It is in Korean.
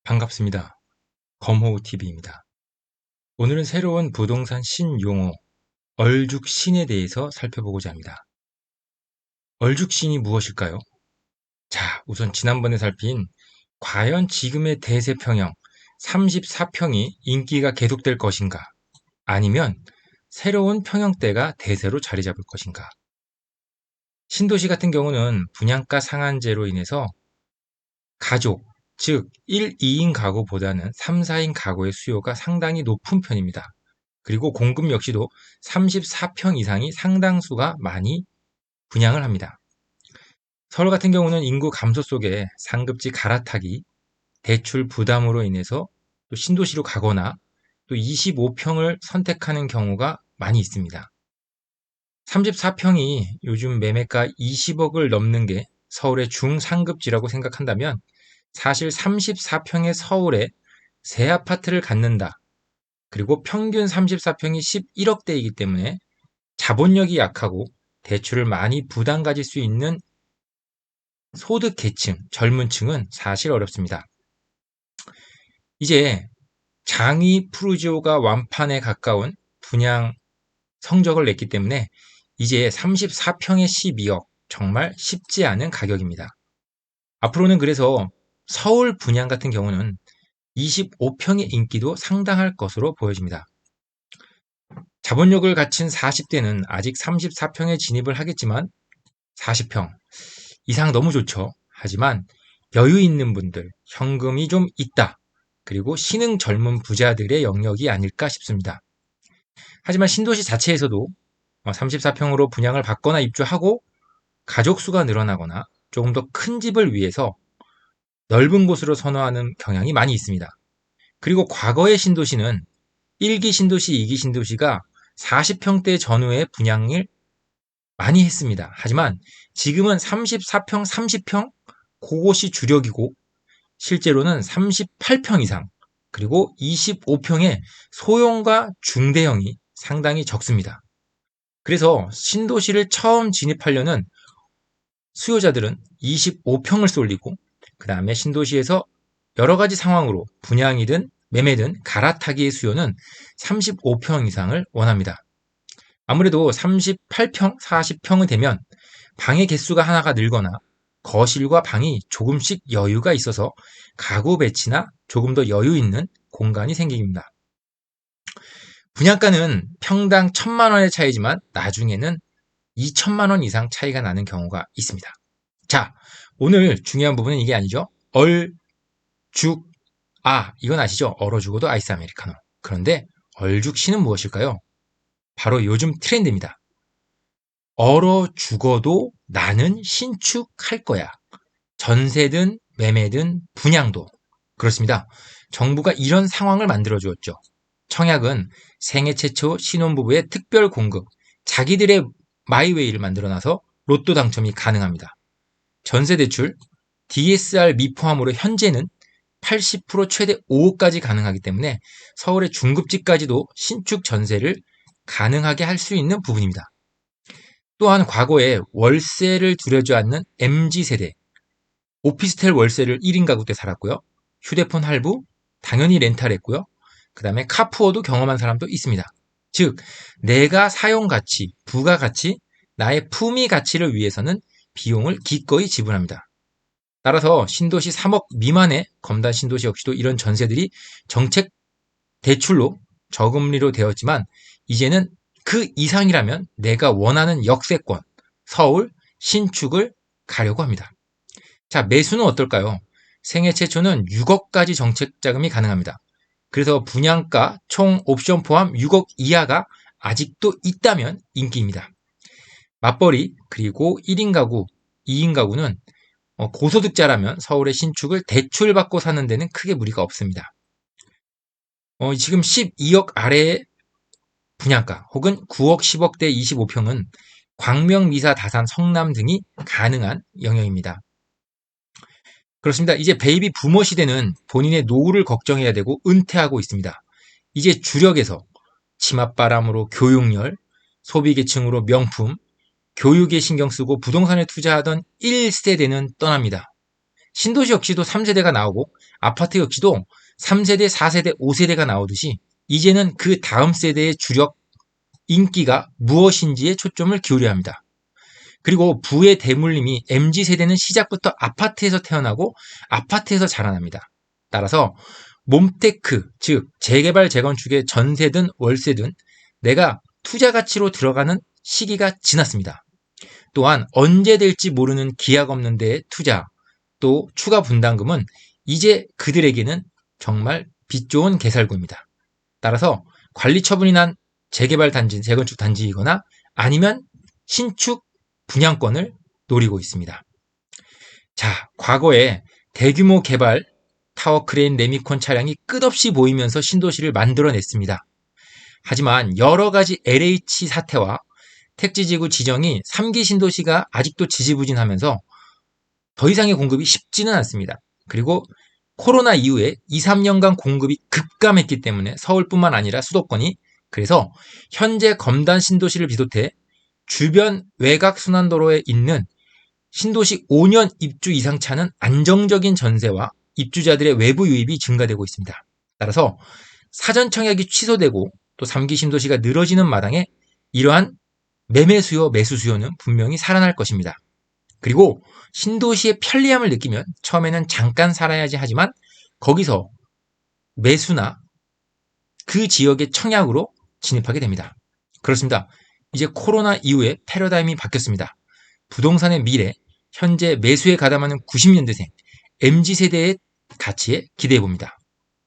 반갑습니다. 검호TV입니다. 오늘은 새로운 부동산 신용어, 얼죽신에 대해서 살펴보고자 합니다. 얼죽신이 무엇일까요? 자, 우선 지난번에 살핀 과연 지금의 대세평형 34평이 인기가 계속될 것인가? 아니면 새로운 평형대가 대세로 자리 잡을 것인가? 신도시 같은 경우는 분양가 상한제로 인해서 가족, 즉 1, 2인 가구보다는 3, 4인 가구의 수요가 상당히 높은 편입니다. 그리고 공급 역시도 34평 이상이 상당수가 많이 분양을 합니다. 서울 같은 경우는 인구 감소 속에 상급지 갈아타기, 대출 부담으로 인해서 또 신도시로 가거나 또 25평을 선택하는 경우가 많이 있습니다. 34평이 요즘 매매가 20억을 넘는 게 서울의 중상급지라고 생각한다면 사실 34평의 서울에 새 아파트를 갖는다. 그리고 평균 34평이 11억대이기 때문에 자본력이 약하고 대출을 많이 부담 가질 수 있는 소득 계층, 젊은 층은 사실 어렵습니다. 이제 장위 푸르지오가 완판에 가까운 분양 성적을 냈기 때문에 이제 34평에 12억, 정말 쉽지 않은 가격입니다. 앞으로는 그래서 서울 분양 같은 경우는 25평의 인기도 상당할 것으로 보여집니다. 자본력을 갖춘 40대는 아직 34평에 진입을 하겠지만 40평 이상 너무 좋죠. 하지만 여유 있는 분들, 현금이 좀 있다. 그리고 신흥 젊은 부자들의 영역이 아닐까 싶습니다. 하지만 신도시 자체에서도 34평으로 분양을 받거나 입주하고 가족 수가 늘어나거나 조금 더 큰 집을 위해서 넓은 곳으로 선호하는 경향이 많이 있습니다. 그리고 과거의 신도시는 1기 신도시, 2기 신도시가 40평대 전후의 분양을 많이 했습니다. 하지만 지금은 34평, 30평 그것이 주력이고 실제로는 38평 이상 그리고 25평의 소형과 중대형이 상당히 적습니다. 그래서 신도시를 처음 진입하려는 수요자들은 25평을 쏠리고 그 다음에 신도시에서 여러 가지 상황으로 분양이든 매매든 갈아타기의 수요는 35평 이상을 원합니다. 아무래도 38평, 40평이 되면 방의 개수가 하나가 늘거나 거실과 방이 조금씩 여유가 있어서 가구 배치나 조금 더 여유 있는 공간이 생깁니다. 분양가는 평당 1,000만 원의 차이지만 나중에는 2천만 원 이상 차이가 나는 경우가 있습니다. 자, 오늘 중요한 부분은 이게 아니죠. 얼죽, 이건 아시죠? 얼어 죽어도 아이스 아메리카노. 그런데 얼죽신은 무엇일까요? 바로 요즘 트렌드입니다. 얼어 죽어도 나는 신축할 거야. 전세든 매매든 분양도. 그렇습니다. 정부가 이런 상황을 만들어 주었죠. 청약은 생애 최초 신혼부부의 특별 공급, 자기들의 마이웨이를 만들어 놔서 로또 당첨이 가능합니다. 전세 대출, DSR 미포함으로 현재는 80% 최대 5억까지 가능하기 때문에 서울의 중급지까지도 신축 전세를 가능하게 할 수 있는 부분입니다. 또한 과거에 월세를 두려지 않는 MZ세대, 오피스텔 월세를 1인 가구 때 살았고요. 휴대폰 할부, 당연히 렌탈했고요. 그 다음에 카푸어도 경험한 사람도 있습니다. 즉, 내가 사용 가치, 부가가치, 나의 품위 가치를 위해서는 비용을 기꺼이 지불합니다. 따라서 신도시 3억 미만의 검단 신도시 역시도 이런 전세들이 정책 대출로 저금리로 되었지만 이제는 그 이상이라면 내가 원하는 역세권, 서울, 신축을 가려고 합니다. 자, 매수는 어떨까요? 생애 최초는 6억까지 정책 자금이 가능합니다. 그래서 분양가 총 옵션 포함 6억 이하가 아직도 있다면 인기입니다. 맞벌이 그리고 1인 가구, 2인 가구는 고소득자라면 서울의 신축을 대출받고 사는 데는 크게 무리가 없습니다. 지금 12억 아래의 분양가 혹은 9억, 10억대 25평은 광명, 미사, 다산, 성남 등이 가능한 영역입니다. 그렇습니다. 이제 베이비 부모 시대는 본인의 노후를 걱정해야 되고 은퇴하고 있습니다. 이제 주력에서 치맛바람으로 교육열, 소비계층으로 명품, 교육에 신경 쓰고 부동산에 투자하던 1세대는 떠납니다. 신도시 역시도 3세대가 나오고 아파트 역시도 3세대, 4세대, 5세대가 나오듯이 이제는 그 다음 세대의 주력 인기가 무엇인지에 초점을 기울여야 합니다. 그리고 부의 대물림이 MZ세대는 시작부터 아파트에서 태어나고 아파트에서 자라납니다. 따라서 몬테크, 즉 재개발 재건축의 전세든 월세든 내가 투자 가치로 들어가는 시기가 지났습니다. 또한 언제 될지 모르는 기약 없는 데에 투자, 또 추가 분담금은 이제 그들에게는 정말 빛 좋은 개살구입니다. 따라서 관리 처분이 난 재개발 단지, 재건축 단지이거나 아니면 신축 분양권을 노리고 있습니다. 자, 과거에 대규모 개발 타워 크레인 레미콘 차량이 끝없이 보이면서 신도시를 만들어냈습니다. 하지만 여러 가지 LH 사태와 택지지구 지정이 3기 신도시가 아직도 지지부진하면서 더 이상의 공급이 쉽지는 않습니다. 그리고 코로나 이후에 2, 3년간 공급이 급감했기 때문에 서울뿐만 아니라 수도권이 그래서 현재 검단 신도시를 비롯해 주변 외곽 순환도로에 있는 신도시 5년 입주 이상 차는 안정적인 전세와 입주자들의 외부 유입이 증가되고 있습니다. 따라서 사전 청약이 취소되고 또 3기 신도시가 늘어지는 마당에 이러한 매매 수요, 매수 수요는 분명히 살아날 것입니다. 그리고 신도시의 편리함을 느끼면 처음에는 잠깐 살아야지 하지만 거기서 매수나 그 지역의 청약으로 진입하게 됩니다. 그렇습니다. 이제 코로나 이후에 패러다임이 바뀌었습니다. 부동산의 미래, 현재 매수에 가담하는 90년대생, MZ세대의 가치에 기대해 봅니다.